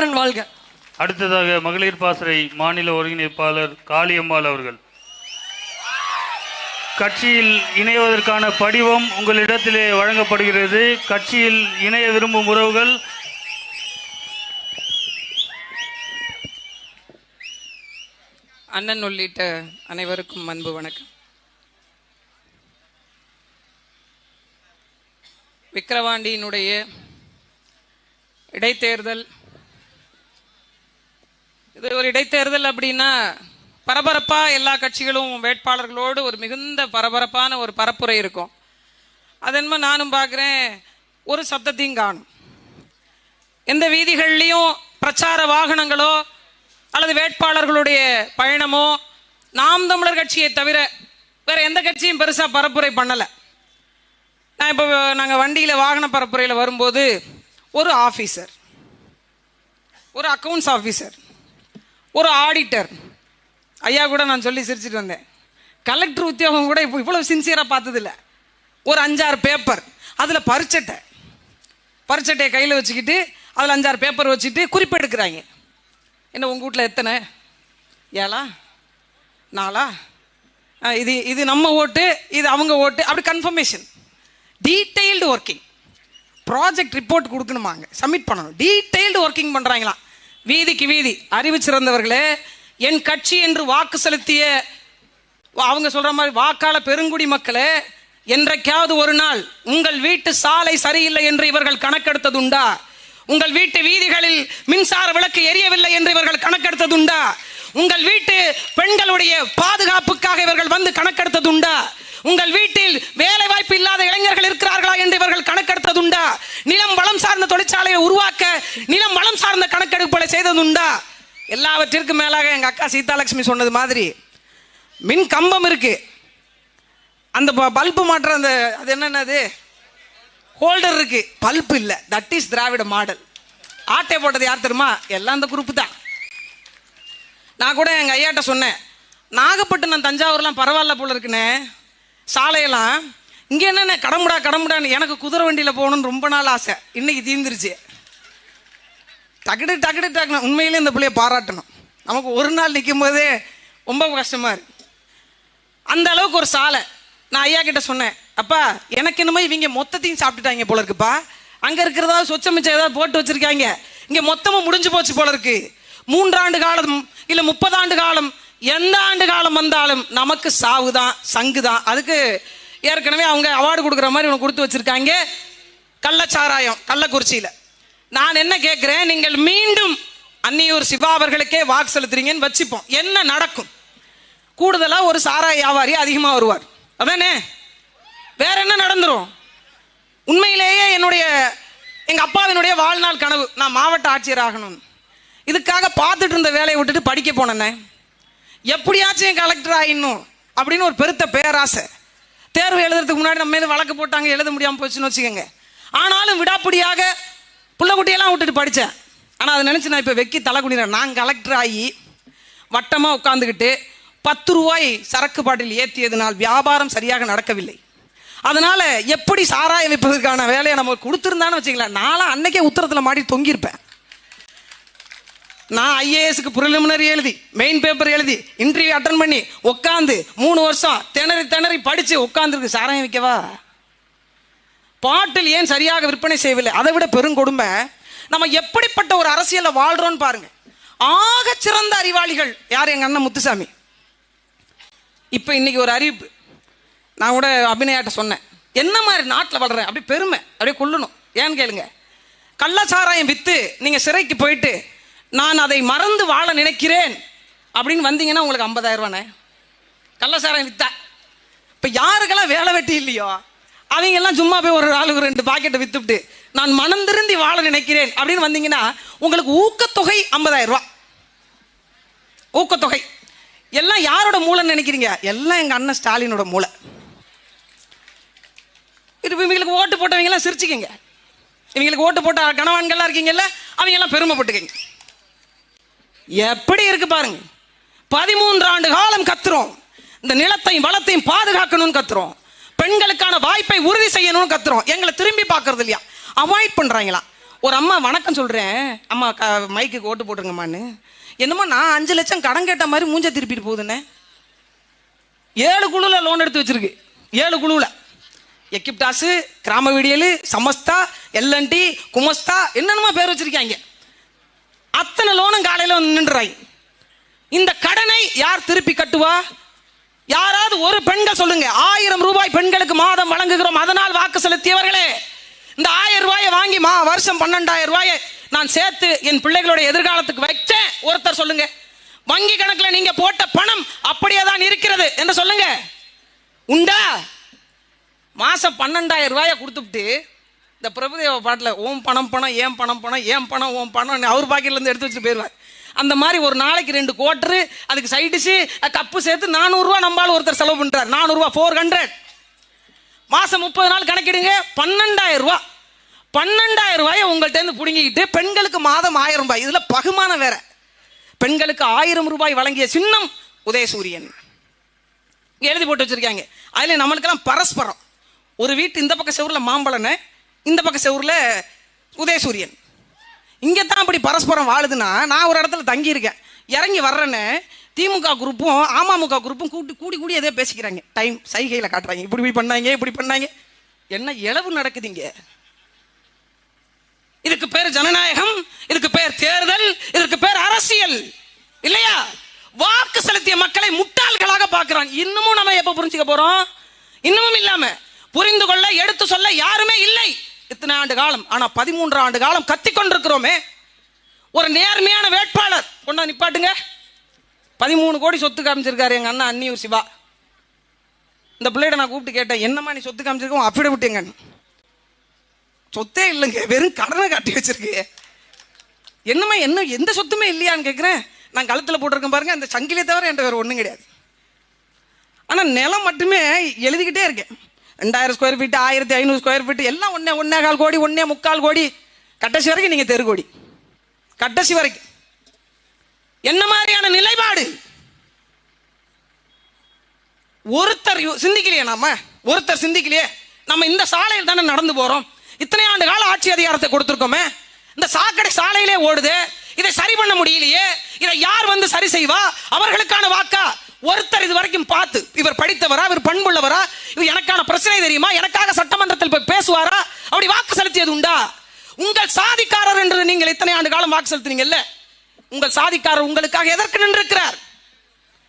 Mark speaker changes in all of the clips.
Speaker 1: நலமுடன் வாழ்க.
Speaker 2: அடுத்ததாக மகளிர் பாசறை மாநில ஒருங்கிணைப்பாளர் காளியம்மாள் அவர்கள். கட்சியில் இணைவதற்கான படிவம் உங்களிடத்திலே வழங்கப்படுகிறது. கட்சியில் இணைய விரும்பும் உறவுகள்
Speaker 1: அண்ணன் உள்ளிட்ட அனைவருக்கும் அன்பு வணக்கம். விக்கிரவாண்டியினுடைய இடைத்தேர்தல், இது ஒரு இடைத்தேர்தல் அப்படின்னா பரபரப்பா எல்லா கட்சிகளும் வேட்பாளர்களோடு ஒரு மிகுந்த பரபரப்பான ஒரு பரப்புரை இருக்கும். அதன்மை நானும் பார்க்குறேன், ஒரு சத்தத்தையும் காணும். எந்த வீதிகள்லையும் பிரச்சார வாகனங்களோ அல்லது வேட்பாளர்களுடைய பயணமோ நாம் தமிழர் கட்சியை தவிர வேற எந்த கட்சியும் பெருசா பரப்புரை பண்ணலை. நான் இப்போ நாங்கள் வண்டியில் வாகன பரப்புரையில் வரும்போது ஒரு ஆஃபீஸர், ஒரு அக்கவுண்ட்ஸ் ஆஃபீஸர், ஒரு ஆடிட்டர் ஐயா கூட நான் சொல்லி சிரிச்சிட்டு வந்தேன். கலெக்டர் உத்தியோகம் கூட இப்போ இவ்வளோ சின்சியராக பார்த்ததில்ல. ஒரு 5-6 பேப்பர், அதில் பரிச்சட்டையை கையில் வச்சுக்கிட்டு அதில் 5-6 பேப்பர் வச்சுட்டு குறிப்பெடுக்கிறாங்க. என்ன உங்கள் வீட்டில் எத்தனை, 7 4 இது நம்ம ஓட்டு, இது அவங்க ஓட்டு, அப்படி confirmation. Detailed working. Project report கொடுக்கணுமாங்க, சப்மிட் பண்ணணும். டீட்டெயில்டு ஒர்க்கிங் பண்ணுறாங்களாம். வீதிக்கு வீதி. அறிவு சிறந்தவர்களே, என் கட்சி என்று வாக்கு செலுத்திய அவங்க சொல்ற மாதிரி வாக்காள பெருங்குடி மக்களே, என்றைக்காவது ஒரு நாள் உங்கள் வீட்டு சாலை சரியில்லை என்று இவர்கள் கணக்கெடுத்ததுண்டா? உங்கள் வீட்டு வீதிகளில் மின்சார விளக்கு எரியவில்லை என்று இவர்கள் கணக்கெடுத்ததுண்டா? உங்கள் வீட்டு பெண்களுடைய பாதுகாப்புக்காக இவர்கள் வந்து கணக்கெடுத்ததுண்டா? உங்கள் வீட்டில் வேலை வாய்ப்பு இல்லாத இளைஞர்கள் இருக்கிறார்களா என்று இவர்கள் கணக்கெடுத்ததுண்டா? நிலம் வளம் சார்ந்த தொழிற்சாலையை உருவாக்க நிலம் வளம் சார்ந்த கணக்கெடுப்புகளை செய்ததுண்டா? எல்லாவற்றிற்கும் மேலாக எங்க அக்கா சீதாலட்சுமி சொன்னது மாதிரி மின் கம்பம் இருக்கு, அந்த பல்பு மாற்ற அந்த அது என்னது ஹோல்டர் இருக்கு, பல்பு இல்லை. That is Dravida model. ஆட்டை போட்டது யார் தெரியுமா? எல்லாம் அந்த குரூப் தான். நான் கூட எங்க ஐயாட்ட சொன்னேன், நாகப்பட்டினம் தஞ்சாவூர்லாம் பரவாயில்ல போல இருக்குன்னு சாலையெல்லாம், இங்க என்ன கடமுடான்னு எனக்கு குதிரை வண்டியில போகணும்னு ரொம்ப நாள் ஆசை. இன்னைக்கு தீர்ந்துருச்சு. டக்குனு உண்மையிலே இந்த பிள்ளைய பாராட்டணும். நமக்கு ஒரு நாள் நிற்கும் போதே ரொம்ப கஷ்டமா இருக்கு. அந்த அளவுக்கு ஒரு சாலை. நான் ஐயா கிட்ட சொன்னேன், அப்பா எனக்கு என்னமோ இவங்க மொத்தத்தையும் சாப்பிட்டுட்டாங்க போல இருக்குப்பா, அங்க இருக்கிறதா சொச்சம் மிச்சம் ஏதாவது போட்டு வச்சிருக்காங்க, இங்க மொத்தமும் முடிஞ்சு போச்சு போல இருக்கு. 3 ஆண்டு காலம் இல்ல 30 ஆண்டு காலம், எந்த ஆண்டு காலம் வந்தாலும் நமக்கு சாவுதான், சங்குதான். அதுக்கு ஏற்கனவே அவங்க அவார்டு கொடுக்குற மாதிரி ஒன்று கொடுத்து வச்சிருக்காங்க, கள்ளச்சாராயம் கள்ளக்குறிச்சியில. நான் என்ன கேட்கிறேன், நீங்கள் மீண்டும் அன்னியூர் சிவா அவர்களுக்கே வாக்கு செலுத்துறீங்கன்னு வச்சுப்போம், என்ன நடக்கும்? கூடுதலா ஒரு சாராய வியாபாரி அதிகமா வருவார், அதானே? வேற என்ன நடந்துரும்? உண்மையிலேயே எங்க அப்பாவினுடைய வாழ்நாள் கனவு நான் மாவட்ட ஆட்சியர் ஆகணும். இதுக்காக பார்த்துட்டு இருந்த வேலையை விட்டுட்டு படிக்க போனேன். எப்படியாச்சும் கலெக்டர் ஆயிடணும் அப்படின்னு ஒரு பெருத்த பேராசை. தேர்வு எழுதுறதுக்கு முன்னாடி நம்ம மீது வழக்கு போட்டாங்க, எழுத முடியாமல் போச்சுன்னு வச்சுக்கோங்க. ஆனாலும் விடாப்பிடியாக புள்ளக்குட்டியெல்லாம் விட்டுட்டு படித்தேன். ஆனால் அதை நினச்சி நான் இப்போ வெக்கி தலை குனிறேன். நான் கலெக்டர் ஆகி வட்டமாக உட்காந்துக்கிட்டு 10 ரூபாய் சரக்கு பாட்டில் ஏற்றியதுனால் வியாபாரம் சரியாக நடக்கவில்லை. அதனால எப்படி சாராயம் விற்பதற்கான வேலையை நம்ம கொடுத்துருந்தான்னு வச்சுக்கலாம், நானும் அன்னைக்கே உத்தரத்தில் மாட்டி தொங்கியிருப்பேன். நான் ஐஏஎஸ்க்கு ப்ரிலிமினரி எழுதி, மெயின் பேப்பர் எழுதி, இன்டர்வியூ அட்டன் பண்ணி உட்காந்து 3 வருஷம் திணறி படிச்சு உட்காந்துருக்கு. சாராயம் விற்கவா? பாட்டில் ஏன் சரியாக விற்பனை செய்யவில்லை? அதை விட பெருங்கொடுமை, நம்ம எப்படிப்பட்ட ஒரு அரசியலை வாழ்றோம்னு பாருங்க. ஆக சிறந்த அறிவாளிகள் யார்? எங்க அண்ணன் முத்துசாமி. இப்ப இன்னைக்கு ஒரு அறிவிப்பு, நான் கூட அபிநயாட்ட சொன்னேன், என்ன மாதிரி நாட்டில் வளர்றேன் அப்படி பெருமை அப்படியே கொள்ளணும். ஏன்னு கேளுங்க, கள்ளச்சாராயம் வித்து நீங்க சிறைக்கு போயிட்டு நான் அதை மறந்து வாழ நினைக்கிறேன் அப்படின்னு வந்தீங்கன்னா உங்களுக்கு 50,000 ரூபானே கள்ளச்சாராயம் வித்தா. இப்ப யாருக்கெல்லாம் வேலை வெட்டி இல்லையோ அவங்க எல்லாம் சும்மா போய் ஒரு ஆளுக்கு 2 பாக்கெட்டை வித்துவிட்டு நான் மனம் திருந்தி வாழ நினைக்கிறேன் அப்படின்னு வந்தீங்கன்னா உங்களுக்கு ஊக்கத்தொகை 50,000 ரூபாய். ஊக்கத்தொகை எல்லாம் யாரோட மூளைன்னு நினைக்கிறீங்க? எல்லாம் எங்க அண்ணன் ஸ்டாலினோட மூளை. இவங்களுக்கு ஓட்டு போட்டவங்க எல்லாம் சிரிச்சுக்கீங்க, இவங்களுக்கு ஓட்டு போட்ட கணவான்கள்லாம் இருக்கீங்கல்ல, அவங்க எல்லாம் பெருமைப்பட்டுக்கீங்க. எப்படி இருக்கு பாருங்க. 13 ஆண்டு காலம் கத்துறோம், இந்த நிலத்தையும் வளத்தையும் பாதுகாக்கணும்னு கத்துறோம், பெண்களுக்கான வாய்ப்பை உறுதி செய்யணும்னு கத்துறோம். எங்களை திரும்பி பார்க்கறது இல்லையா, அவாய்ட் பண்றாங்களா? ஒரு அம்மா வணக்கம் சொல்றேன், அம்மா மைக்கு ஓட்டு போட்டுருங்கம்மான்னு, என்னமோ நான் 5 லட்சம் கடன் கேட்ட மாதிரி மூஞ்ச திருப்பிட்டு போகுதுன்னு. 7 குழுல லோன் எடுத்து வச்சிருக்கு. 7 குழுல எக்கிப்டாஸ், கிராம விடியல், சமஸ்தா, எல்என்டி, குமஸ்தா, என்னென்னமா பேர் வச்சிருக்காங்க. அத்தனை லோனும் காலையில் வந்து நின்றுறாங்க. இந்த கடனை யார் திருப்பி கட்டுவா? யாராவது ஒரு பெண்கள் சொல்லுங்க. 1000 ரூபாய் பெண்களுக்கு மாதம் வழங்குகிறோம், அதனால் வாக்கு செலுத்தியவர்களே. இந்த 1000 ரூபாயை வாங்கி வருஷம் 12,000 ரூபாயை நான் சேர்த்து என் பிள்ளைகளுடைய எதிர்காலத்துக்கு வச்சேன் ஒருத்தர் சொல்லுங்க. வங்கி கணக்கில் நீங்க போட்ட பணம் அப்படியே தான் இருக்கிறது என்று சொல்லுங்க. உண்டா? மாசம் 12,000 ரூபாயை கொடுத்துட்டு இந்த பிரபுதேவ பாட்டில் ஓம் பணம் பணம் ஏன் பணம் பணம் ஏன் பணம் ஓம் பணம் அவர் பாக்கெட்ல இருந்து எடுத்து வச்சுட்டு போயிடுவார். அந்த மாதிரி ஒரு நாளைக்கு 2 குவார்டரு, அதுக்கு சைடிஷு, கப்பு சேர்த்து 400 ரூபா நம்மளால ஒருத்தர் செலவு பண்றார். 400 ரூபா 400. மாசம் 30 நாள் கணக்கிடுங்க, 12,000 ரூபா. 12,000 ரூபாயை உங்கள்கிட்ட இருந்து புடுங்கிக்கிட்டு பெண்களுக்கு மாதம் 1000 ரூபாய். இதுல பகுமானம் வேற. பெண்களுக்கு 1000 ரூபாய் வழங்கிய சின்னம் உதயசூரியன் எழுதி போட்டு வச்சிருக்காங்க. அதுல நம்மளுக்கெல்லாம் பரஸ்பரம். ஒரு வீட்டு இந்த பக்க செவுர்ல மாம்பழன்னு, இந்த பக்க செவுர்ல உதயசூரியன். இங்கே தான் அப்படி பரஸ்பரம் வாழுதுன்னா, நான் ஒரு இடத்துல தங்கி இருக்கேன், இறங்கி வர்றேன்னு திமுக குரூப்பும் அமமுக குரூப்பும் கூடி எதே பேசிக்கிறாங்க. டைம் சைகையில் காட்டுறாங்க. இப்படி பண்ணாங்க. என்ன இளவு நடக்குதுங்க? இதுக்கு பேர் ஜனநாயகம், இதுக்கு பேர் தேர்தல், இதுக்கு பேர் அரசியல் இல்லையா? வாக்கு செலுத்திய மக்களை முட்டாள்களாக பார்க்கிறான். இன்னமும் நம்ம எப்ப புரிஞ்சுக்க போறோம்? இன்னமும் இல்லாம புரிந்து கொள்ள, எடுத்து சொல்ல யாருமே இல்லை. இத்தனை ஆண்டு காலம், ஆனா 13 ஆண்டு காலம் கத்திக் கொண்டிருக்கிறோமே. ஒரு நேர்மையான வேட்பாளர் கொண்டா நிப்பாட்டுங்க. 13 கோடி சொத்து காமிச்சிருக்காரு எங்க அண்ணா அன்னியூர் சிவா. இந்த பிள்ளைகிட்ட நான் கூப்பிட்டு கேட்டேன், என்னம்மா நீ சொத்து காமிச்சிருக்கோம்? அப்படி விட்டுங்க. சொத்தே இல்லைங்க, வெறும் கடனை காட்டி வச்சிருக்கு. என்னம்மா எந்த சொத்துமே இல்லையான்னு கேட்குறேன். நான் கழுத்தில் போட்டிருக்கேன் பாருங்க, அந்த சங்கிலியை தவிர என்ற வேறு ஒன்றும் கிடையாது. ஆனால் நிலம் மட்டுமே எழுதிக்கிட்டே இருக்கேன். 2000 ஸ்கொயர் ஃபீட், 1500 ஸ்கொயர் ஃபீட், எல்லாம் 1.25 கோடி, 1.25 கோடி. கடைசி வரைக்கும் நீங்க தெரு கோடி. கடைசி வரைக்கும் என்ன மாதிரியான நிலைப்பாடு? ஒருத்தர் சிந்திக்கலையே, ஒருத்தர் சிந்திக்கலையே. நம்ம இந்த சாலையில் தானே நடந்து போறோம். இத்தனை ஆண்டு கால ஆட்சி அதிகாரத்தை கொடுத்திருக்கோமே. இந்த சாக்கடை சாலையிலே ஓடுது. இதை சரி பண்ண முடியலையே. இதை யார் வந்து சரி செய்வா? அவர்களுக்கான வாக்கா? ஒருத்தர் இது வரைக்கும் பார்த்து, இவர் படித்தவரா, இவர் பண்புள்ளவரா, இவர் எனக்கான பிரச்சனை தெரியுமா, எனக்காக சட்டமன்றத்தில் போய் பேசுவாரா, அப்படி வாக்கு செலுத்தியது உண்டா? உங்கள் சாதிக்காரர் என்று நீங்கள் இத்தனை ஆண்டு காலம் வாக்கு செலுத்தினீங்கல்ல, உங்கள் சாதிக்காரர் உங்களுக்காக எதற்கு நின்றிருக்கிறார்?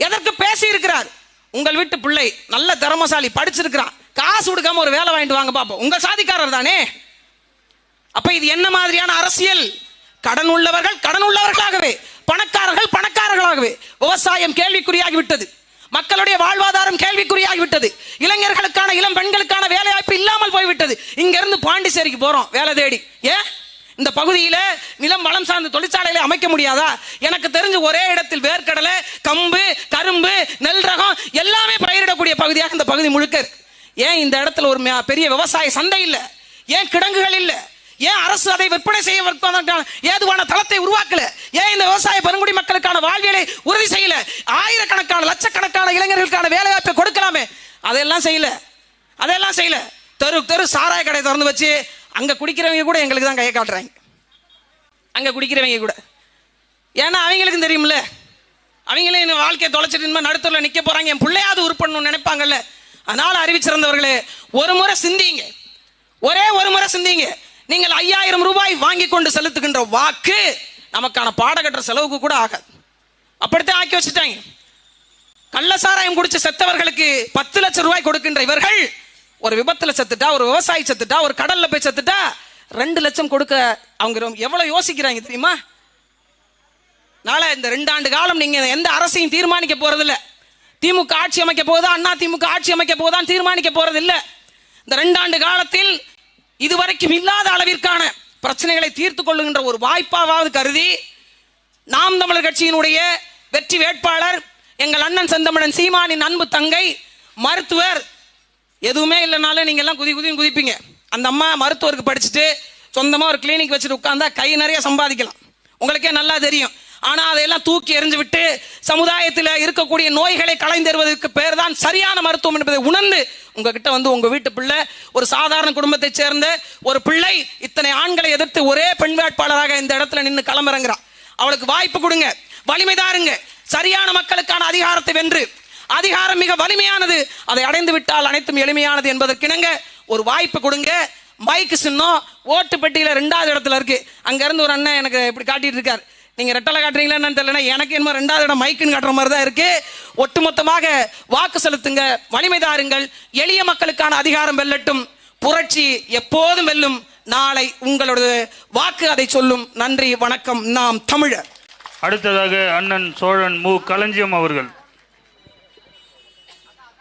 Speaker 1: எதற்கு பேசி இருக்கிறார்? உங்கள் வீட்டு பிள்ளை நல்ல திறமசாலி, படிச்சிருக்கிறான், காசு கொடுக்காம ஒரு வேலை வாங்கிட்டு வாங்க பாப்போம், உங்கள் சாதிக்காரர் தானே. அப்ப இது என்ன மாதிரியான அரசியல்? கடன் உள்ளவர்கள் கடன் உள்ளவர்களாகவே, பணக்காரர்கள் பணக்காரர்களாகவே. விவசாயம் கேள்விக்குறியாகிவிட்டது. மக்களுடைய வாழ்வாதாரம் கேள்விக்குறியாகிவிட்டது. இளைஞர்களுக்கான, இளம் பெண்களுக்கான வேலை வாய்ப்பு இல்லாமல் போய்விட்டது. இங்க இருந்து பாண்டிச்சேரிக்கு போறோம் வேலை தேடி. ஏன் இந்த பகுதியில நிலம் வளம் சார்ந்த தொழிற்சாலைகளை அமைக்க முடியாதா? எனக்கு தெரிஞ்சு ஒரே இடத்தில் வேர்க்கடலை, கம்பு, கரும்பு, நெல் ரகம் எல்லாமே பயிரிடக்கூடிய பகுதியாக இந்த பகுதி முழுக்க இருக்கு. ஏன் இந்த இடத்துல ஒரு பெரிய விவசாய சந்தை இல்ல? ஏன் கிடங்குகள் இல்ல? ஏன் அரசு அதை விற்பனை செய்ய ஏதுவான தளத்தை உருவாக்கல? ஏன் இந்த விவசாய பெருங்குடி மக்களுக்கான வாழ்வியலை உறுதி செய்யல? ஆயிரக்கணக்கான லட்சக்கணக்கான இளைஞர்களுக்கான வேலை வாய்ப்பை கொடுக்கலாமே, அதெல்லாம் செய்யல. தெரு சாராய கடை திறந்து வச்சு அங்க குடிக்கிறவங்க கூட எங்களுக்கு தான் கையை காட்டுறாங்க. அங்க குடிக்கிறவங்க கூட, ஏன்னா அவங்களுக்கும் தெரியும்ல, அவங்களே இந்த வாழ்க்கையை தொலைச்சிட்டு நடுத்தூர்ல நிக்க போறாங்க, என் பிள்ளையாவது உருப்படணும்னு நினைப்பாங்கல்ல. அதனால அறிவிச்சிருந்தவர்களே, ஒரு முறை சிந்திங்க, ஒரே ஒரு முறை சிந்திங்க. நீங்கள் 5000 ரூபாய் வாங்கி கொண்டு செலுத்துகின்ற வாக்கு நமக்கான பாடகற்ற செலவுக்கு கூட ஆகாது. அப்படித்தான் ஆக்கி வச்சுட்டாங்க. கள்ளசாராயம் குடிச்சு செத்தவர்களுக்கு 10 லட்சம் ரூபாய் கொடுக்கின்ற இவர்கள், ஒரு விபத்துல செத்துட்டா, ஒரு விவசாயி செத்துட்டா, ஒரு கடல்ல போய் செத்துட்டா 2 லட்சம் கொடுக்க அவங்க எவ்வளவு யோசிக்கிறாங்க தெரியுமா? நாளை இந்த 2 ஆண்டு காலம் நீங்க எந்த அரசையும் தீர்மானிக்க போறதில்ல. திமுக ஆட்சி அமைக்க போதா, அண்ணா திமுக ஆட்சி அமைக்க போதான் தீர்மானிக்க போறது இல்ல. இந்த 2 ஆண்டு காலத்தில் இதுவரைக்கும் இல்லாத அளவிற்கான பிரச்சனைகளை தீர்த்து கொள்ளுகின்ற ஒரு வாய்ப்பாவது கருதி, நாம் தமிழர் கட்சியினுடைய வெற்றி வேட்பாளர் எங்கள் அண்ணன் செந்தமிழன் சீமானின் அன்பு தங்கை மருத்துவர், எதுவுமே இல்லைனாலும் நீங்க எல்லாம் குதிப்பீங்க. அந்த அம்மா மருத்துவருக்கு படிச்சுட்டு சொந்தமா ஒரு கிளினிக் வச்சுட்டு உட்கார்ந்தா கை நிறைய சம்பாதிக்கலாம். உங்களுக்கே நல்லா தெரியும். ஆனா அதையெல்லாம் தூக்கி எறிஞ்சு விட்டு சமுதாயத்தில் இருக்கக்கூடிய நோய்களை களைந்தெறுவதற்கு பேர் தான் சரியான மருத்துவம் என்பதை உணர்ந்து உங்ககிட்ட வந்து உங்க வீட்டு பிள்ளை ஒரு சாதாரண குடும்பத்தை சேர்ந்த ஒரு பிள்ளை இத்தனை ஆண்களை எதிர்த்து ஒரே பெண் வேட்பாளராக இந்த இடத்துல நின்று களமிறங்குறா. அவளுக்கு வாய்ப்பு கொடுங்க, வலிமை தாருங்க. சரியான மக்களுக்கான அதிகாரத்தை வென்று, அதிகாரம் மிக வலிமையானது, அதை அடைந்து விட்டால் அனைத்தும் எளிமையானது என்பதற்கிணங்க ஒரு வாய்ப்பு கொடுங்க. மைக்கு சின்னம் ஓட்டு பெட்டியில 2வது இடத்துல இருக்கு. அங்க இருந்து ஒரு அண்ணன் எனக்கு இப்படி காட்டிட்டு இருக்காரு. நீங்க ரெட்டலை காட்டுறீங்களா என்னன்னு தெரியல, எனக்கு என்ன 2வது இடம் மைக்குன்னு காட்டுற மாதிரி தான் இருக்கு. ஒட்டுமொத்தமாக வாக்கு செலுத்துங்க, வலிமை தாருங்கள். எளிய மக்களுக்கான அதிகாரம் வெல்லட்டும். புரட்சி எப்போதும் வெல்லும். நாளை உங்களோட வாக்கு அதை சொல்லும். நன்றி, வணக்கம். நாம் தமிழர்.
Speaker 2: அடுத்ததாக அண்ணன் சோழன் மு. களஞ்சியம் அவர்கள்.